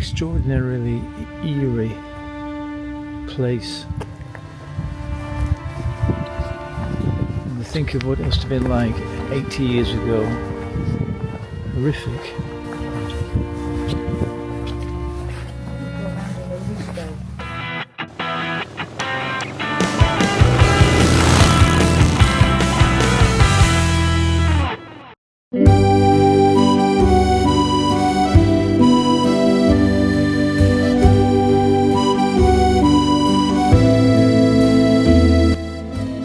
extraordinarily eerie place. And think of what it must have been like 80 years ago. Horrific.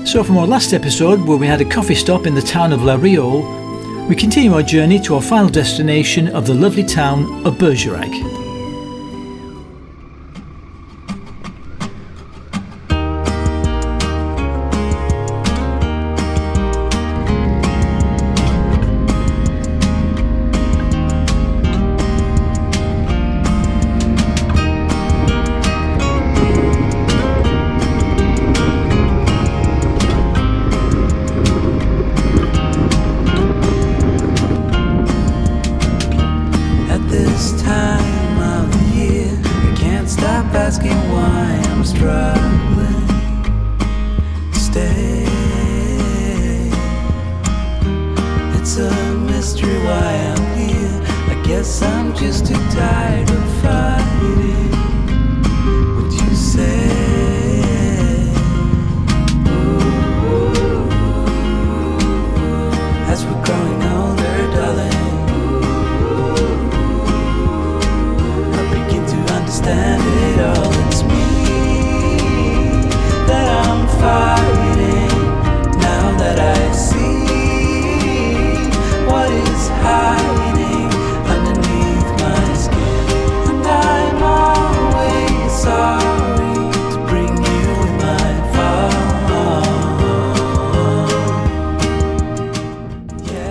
So from our last episode, where we had a coffee stop in the town of La Réole, we continue our journey to our final destination of the lovely town of Bergerac.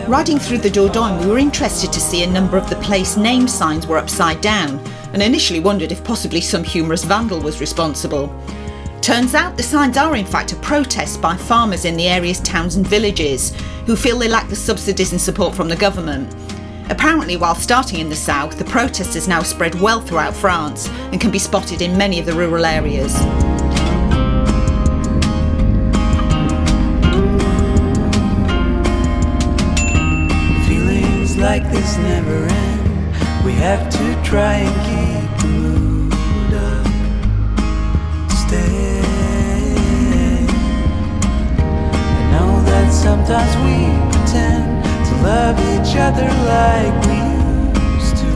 Riding through the Dordogne, we were interested to see a number of the place name signs were upside down, and initially wondered if possibly some humorous vandal was responsible. Turns out the signs are in fact a protest by farmers in the area's towns and villages, who feel they lack the subsidies and support from the government. Apparently, while starting in the south, the protest has now spread well throughout France and can be spotted in many of the rural areas. Like this never end. We have to try and keep the mood up. Stay. I know that sometimes we pretend to love each other like we used to,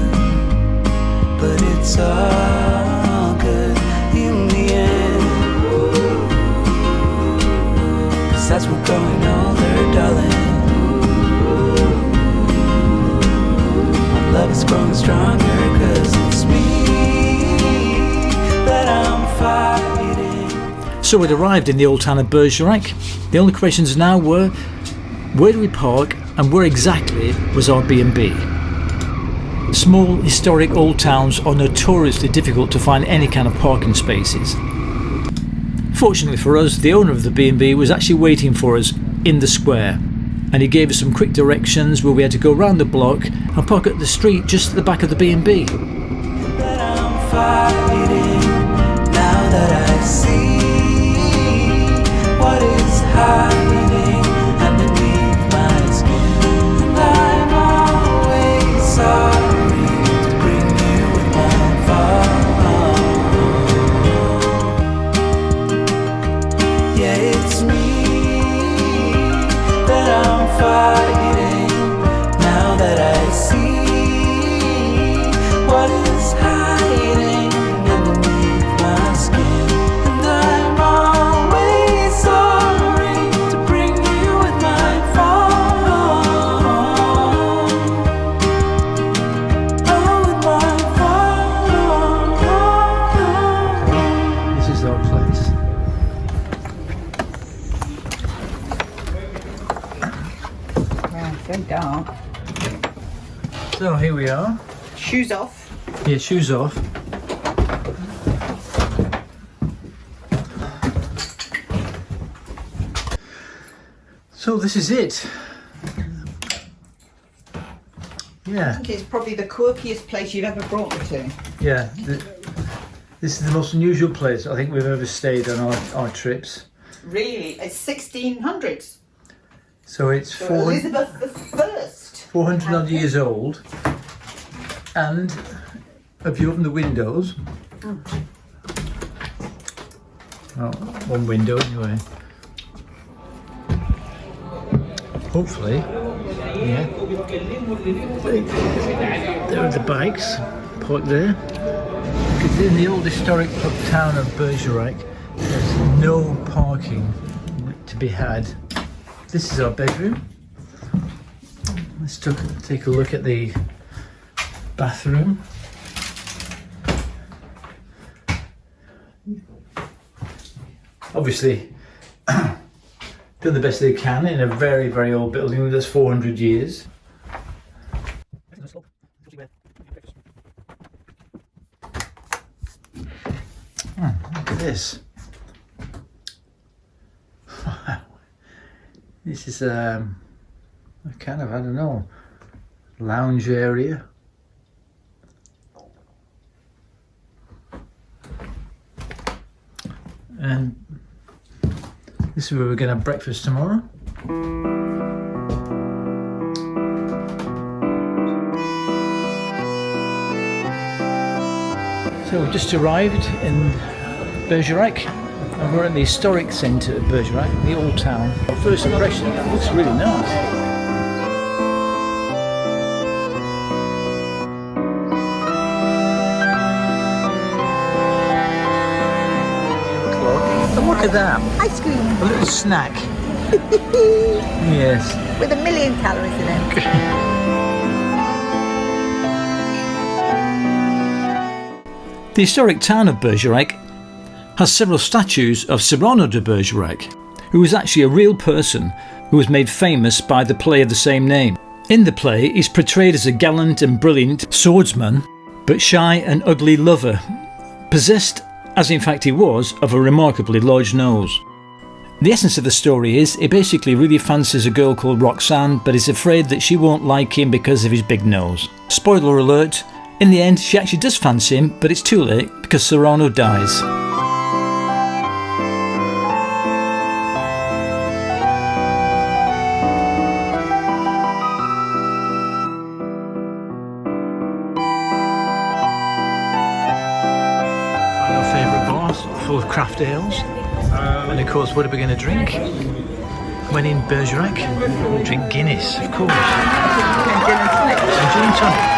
but it's all good in the end. 'Cause that's we're growing older, darling. Love is growing stronger, 'cause it's me that I'm fighting. So we'd arrived in the old town of Bergerac. The only questions now were, where do we park and where exactly was our B&B? Small, historic old towns are notoriously difficult to find any kind of parking spaces. Fortunately for us, the owner of the B&B was actually waiting for us in the square, and he gave us some quick directions where we had to go round the block and park at the street just at the back of the B&B. That I'm fighting, now that I see what is hiding underneath my skin, and I'm always sorry to bring you with my fall. Yeah, it's me that I'm fighting, now that I see what is hiding underneath my skin, and I'm always sorry to bring you with my fall. Oh, with my fall. This is our place. Wow, so dark. So here we are. Shoes off. Yeah, shoes off. So this is it. I Yeah, think it's probably the quirkiest place you've ever brought me to. yeah. This is the most unusual place I think we've ever stayed on our trips. Really, it's 1600s. So it's So Elizabeth I. 400 odd years old. And if you open the windows, well, one window anyway. Hopefully, yeah. There are the bikes parked there. Because in the old historic town of Bergerac, there's no parking to be had. This is our bedroom. Let's take a look at the bathroom. Obviously, done the best they can in a very, very old building that's 400 years. Look at this. Wow. This is a kind of, I don't know, lounge area. And this is where we're going to have breakfast tomorrow. So we've just arrived in Bergerac, and we're in the historic centre of Bergerac, the old town. Our first impression, it looks really nice. Look at that. Ice cream A little snack. Yes. with 1,000,000 calories in it. The historic town of Bergerac has several statues of Cyrano de Bergerac, who was actually a real person who was made famous by the play of the same name. In the play, he's portrayed as a gallant and brilliant swordsman, but shy and ugly lover, possessed, as in fact he was, of a remarkably large nose. The essence of the story is he basically really fancies a girl called Roxanne, but is afraid that she won't like him because of his big nose. Spoiler alert, in the end she actually does fancy him, but it's too late because Cyrano dies. Our favourite bars, full of craft ales. And of course, what are we going to drink? When in Bergerac, we'll drink Guinness, of course. And gin and tonic.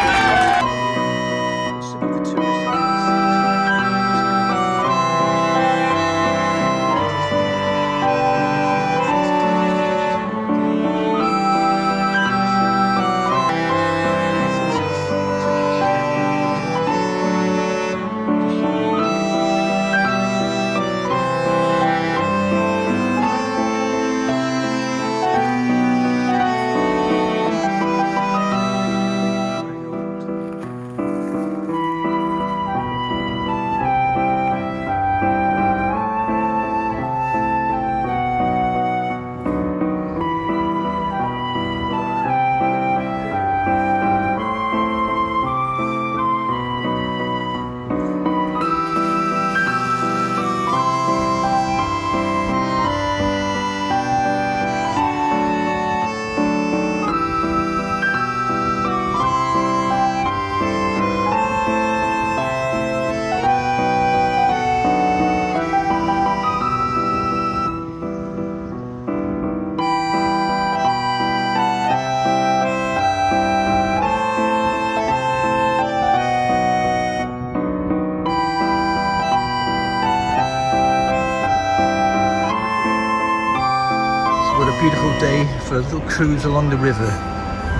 Beautiful day for a little cruise along the river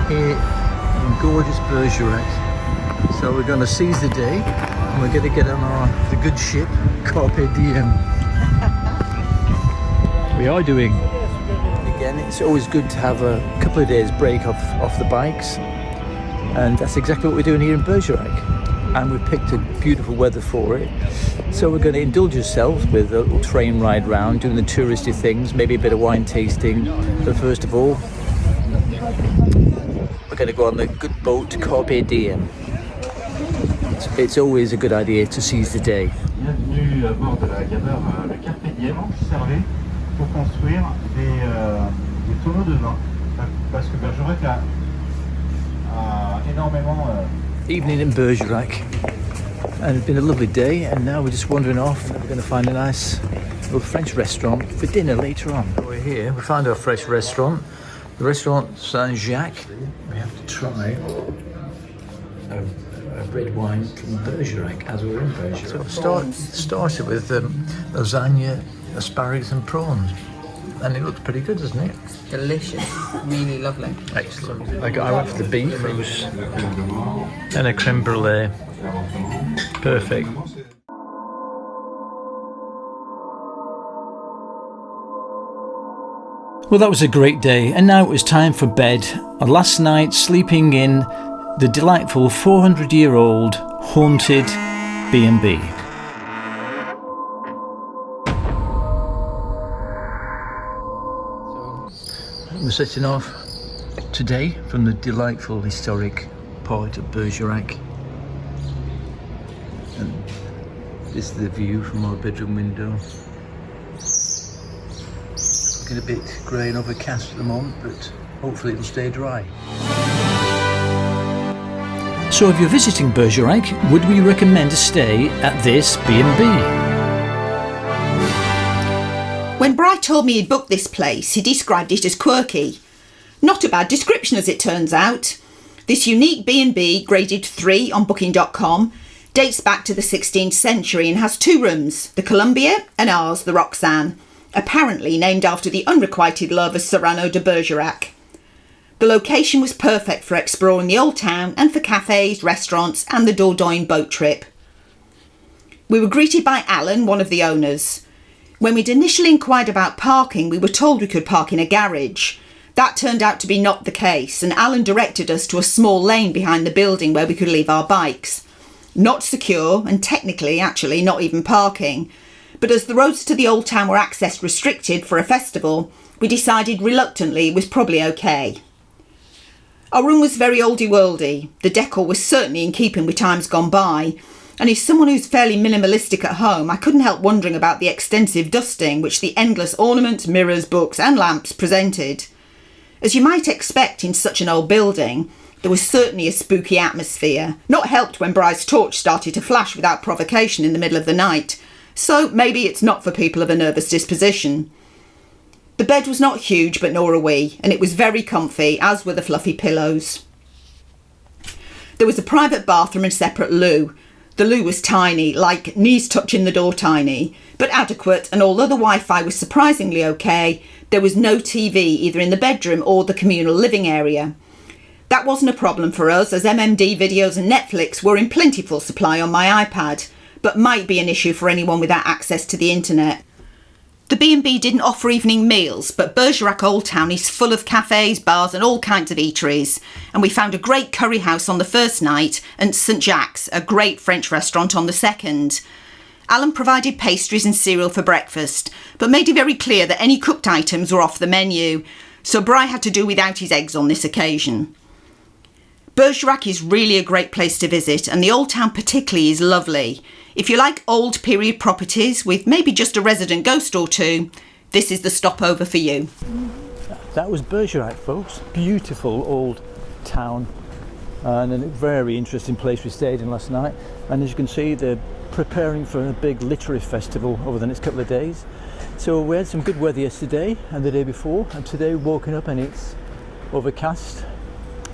here in gorgeous Bergerac. So we're going to seize the day and we're going to get on the good ship Carpe Diem. We are doing. Again, it's always good to have a couple of days break off the bikes, and that's exactly what we're doing here in Bergerac. And we've picked a beautiful weather for it. So we're going to indulge ourselves with a little train ride round, doing the touristy things, maybe a bit of wine tasting. But first of all, we're going to go on the good boat Carpe Diem. It's always a good idea to seize the day. Bienvenue à bord de la gabeur le Carpe Diem servait pour construire des tonneaux de vin parce que Bergerac a énormément Evening in Bergerac, and it's been a lovely day, and now we're just wandering off and we're going to find a nice little French restaurant for dinner later on. We're here, we found our fresh restaurant, the restaurant Saint-Jacques. We have to try a red wine from Bergerac as we're in Bergerac. So started with lasagna, asparagus and prawns, and it looks pretty good, doesn't it? Delicious, really lovely. Excellent. I went for the beef, and a creme brulee. Perfect. Well, that was a great day, and now it was time for bed. And last night, sleeping in the delightful 400-year-old haunted B&B. We're setting off today from the delightful historic part of Bergerac, and this is the view from our bedroom window. Looking a bit grey and overcast at the moment, but hopefully it'll stay dry. So if you're visiting Bergerac, would we recommend a stay at this B&B? When Bri told me he'd booked this place, he described it as quirky. Not a bad description as it turns out. This unique B&B, graded 3 on booking.com, dates back to the 16th century and has 2 rooms, the Columbia and ours, the Roxanne, apparently named after the unrequited love of Cyrano de Bergerac. The location was perfect for exploring the old town and for cafes, restaurants and the Dordogne boat trip. We were greeted by Alan, one of the owners. When we'd initially inquired about parking, we were told we could park in a garage. That turned out to be not the case, and Alan directed us to a small lane behind the building where we could leave our bikes. Not secure, and technically, actually, not even parking. But as the roads to the old town were access restricted for a festival, we decided reluctantly it was probably okay. Our room was very oldie-worldy. The decor was certainly in keeping with times gone by, and as someone who's fairly minimalistic at home, I couldn't help wondering about the extensive dusting which the endless ornaments, mirrors, books and lamps presented. As you might expect in such an old building, there was certainly a spooky atmosphere, not helped when Bri's torch started to flash without provocation in the middle of the night, so maybe it's not for people of a nervous disposition. The bed was not huge, but nor are we, and it was very comfy, as were the fluffy pillows. There was a private bathroom and separate loo. The loo was tiny, like knees touching the door tiny, but adequate, and although the Wi-Fi was surprisingly okay, there was no TV either in the bedroom or the communal living area. That wasn't a problem for us, as MMD videos and Netflix were in plentiful supply on my iPad, but might be an issue for anyone without access to the internet. The B&B didn't offer evening meals, but Bergerac Old Town is full of cafes, bars and all kinds of eateries, and we found a great curry house on the first night and St Jacques, a great French restaurant, on the second. Alan provided pastries and cereal for breakfast, but made it very clear that any cooked items were off the menu, so Bri had to do without his eggs on this occasion. Bergerac is really a great place to visit, and the Old Town particularly is lovely. If you like old period properties with maybe just a resident ghost or two, this is the stopover for you. That was Bergerac, folks. Beautiful old town, and a very interesting place we stayed in last night. And as you can see, they're preparing for a big literary festival over the next couple of days. So we had some good weather yesterday and the day before, and today we're woken up and it's overcast,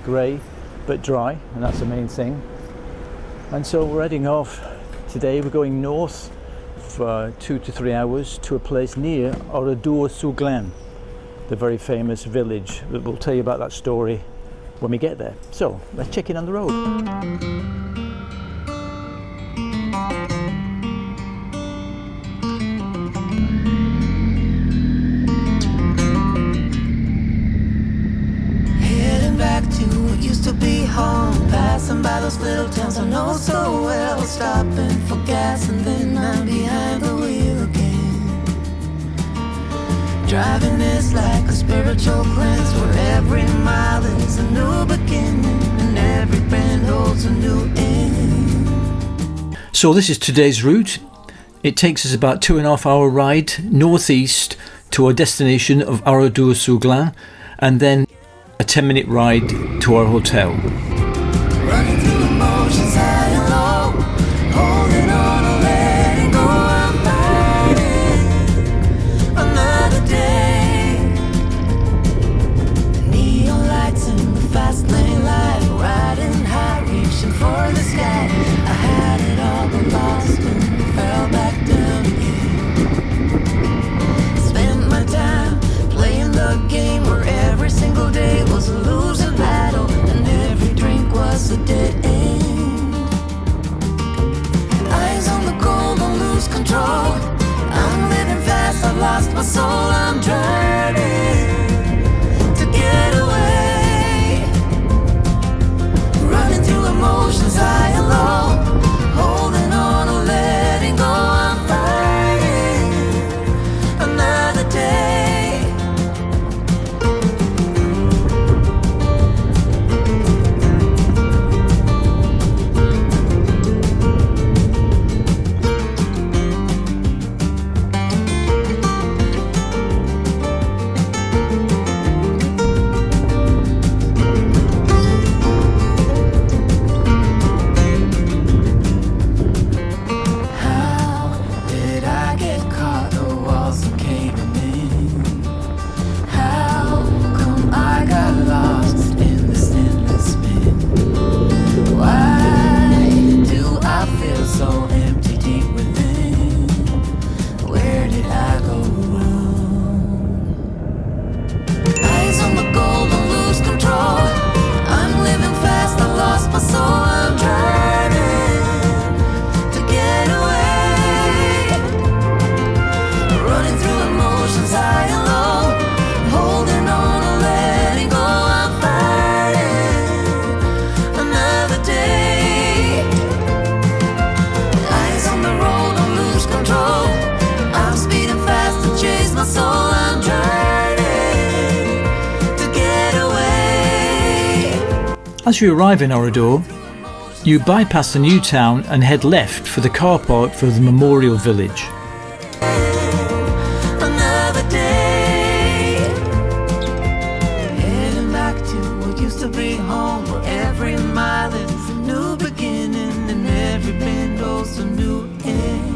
grey but dry, and that's the main thing. And so we're heading off. Today we're going north for 2 to 3 hours to a place near Oradour-Sur-Glane, the very famous village. We'll tell you about that story when we get there. So let's check in on the road. Heading back to what used to be home, passing by those little towns I know so well, stopping for gas and then I'm behind the wheel again. Driving is like a spirit spiritual cleanse, where every mile is a new beginning and every bend holds a new end. So this is today's route. It takes us about 2.5 hour ride northeast to our destination of Oradour-Sur-Glane, and then a 10-minute ride to our hotel. Running through emotions high and low, holding on or letting go, I'm fighting another day. The neon lights in the fast lane light, riding high, reaching for the sky. I had it all but lost and fell back down again. Spent my time playing the game where every single day was a losing battle and every drink was a dead end. Eyes on the goal, don't lose control. I'm living fast, I've lost my soul. I'm driving to get away, running through emotions high and low, holding on or letting go. I'm fighting another day. How did I get caught? The walls are caving in. How come I got lost in this endless spin? Why do I feel so empty deep within? Where did I go wrong? Eyes on the goal, don't lose control. I'm living fast, I lost my soul. I'm driving to get away, running through emotions high and low, holding on or letting go. I'm fighting another day. Eyes on the road, don't lose control. I'm speeding fast to chase my soul. I'm driving to get away. As you arrive in Oradour, you bypass the new town and head left for the car park for the Memorial Village. Another day, heading back to what used to be home, where every mile is a new beginning and every bend goes a new end.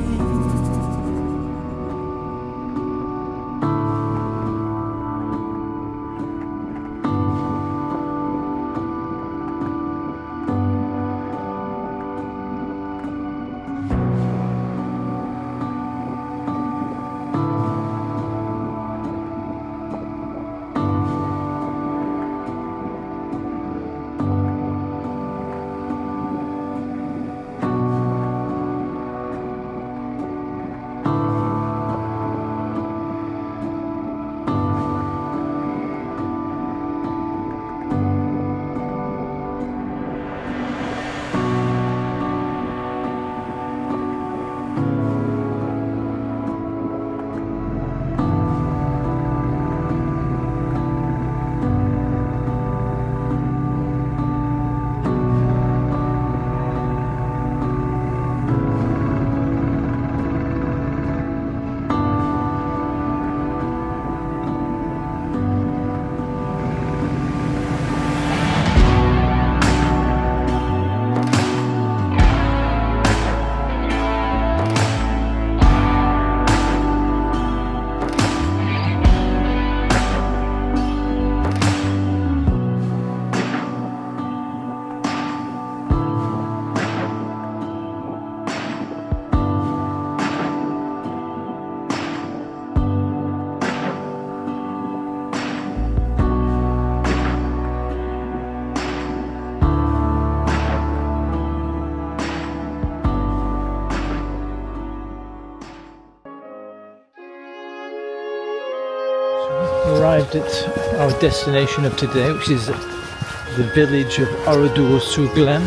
Arrived at our destination of today, which is the village of Oradour-Sur-Glane,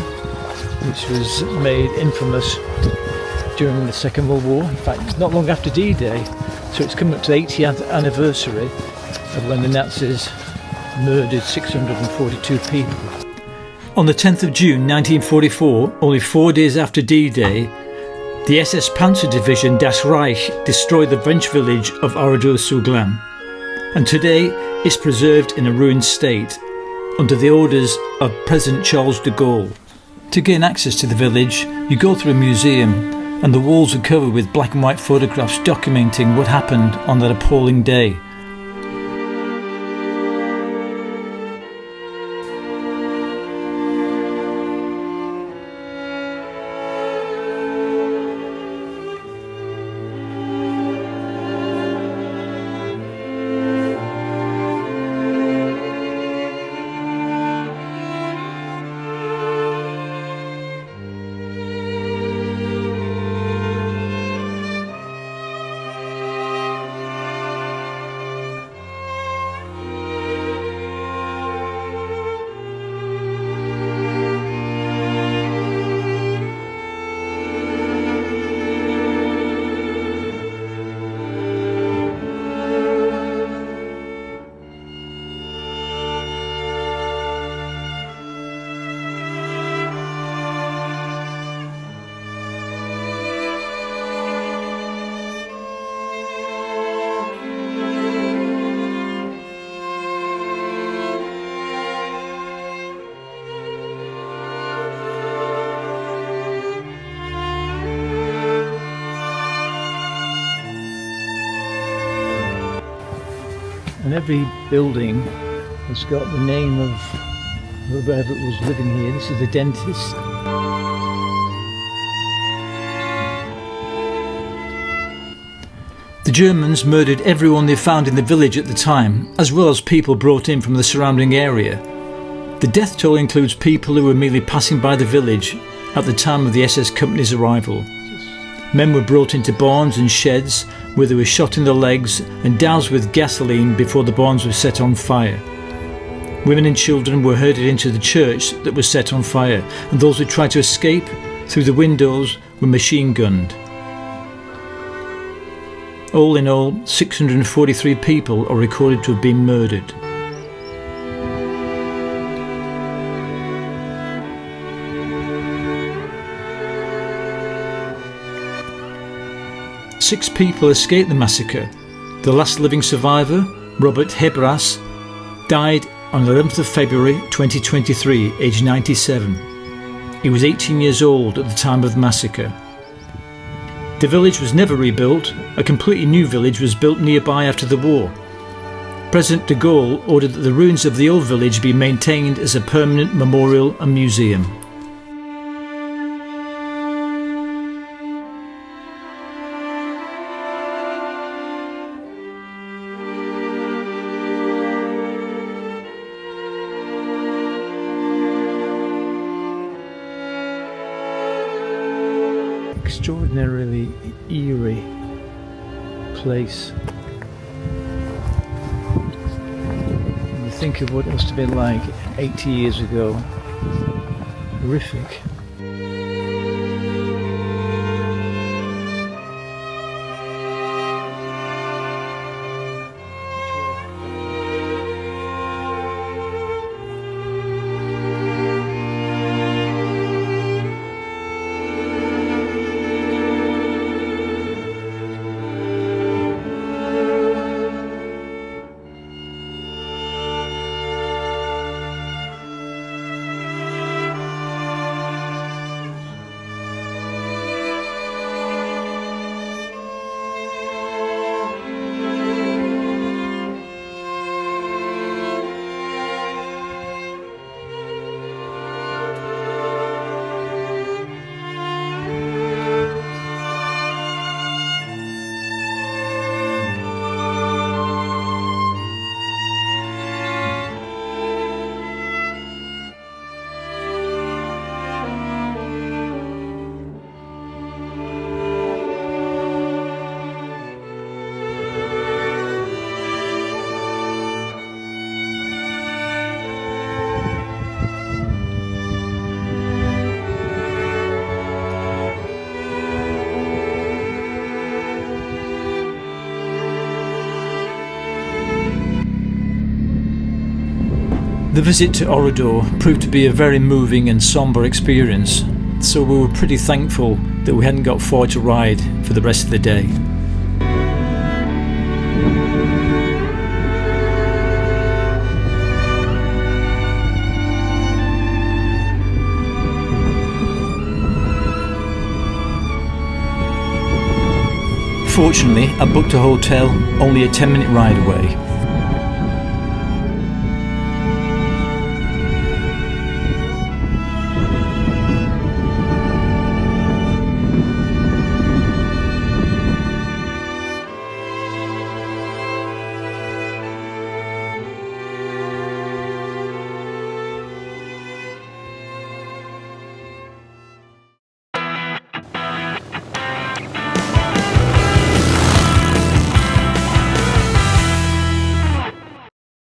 which was made infamous during the Second World War. In fact, not long after D-Day, so it's coming up to the 80th anniversary. of when the Nazis murdered 642 people. On the 10th of June 1944, only 4 days after D-Day, the SS Panzer Division Das Reich destroyed the French village of Oradour-Sur-Glane, and today it's preserved in a ruined state under the orders of President Charles de Gaulle. To gain access to the village, you go through a museum, and the walls are covered with black and white photographs documenting what happened on that appalling day. And every building has got the name of whoever was living here. This is the dentist. The Germans murdered everyone they found in the village at the time, as well as people brought in from the surrounding area. The death toll includes people who were merely passing by the village at the time of the SS Company's arrival. Men were brought into barns and sheds where they were shot in the legs and doused with gasoline before the barns were set on fire. Women and children were herded into the church that was set on fire, and those who tried to escape through the windows were machine gunned. All in all, 643 people are recorded to have been murdered. Six people escaped the massacre. The last living survivor, Robert Hebras, died on the 11th of February 2023, aged 97. He was 18 years old at the time of the massacre. The village was never rebuilt. A completely new village was built nearby after the war. President de Gaulle ordered that the ruins of the old village be maintained as a permanent memorial and museum. Extraordinarily eerie place. When you think of what it must have been like 80 years ago. Horrific. The visit to Oradour proved to be a very moving and sombre experience, so we were pretty thankful that we hadn't got far to ride for the rest of the day. Fortunately, I booked a hotel only a 10-minute ride away,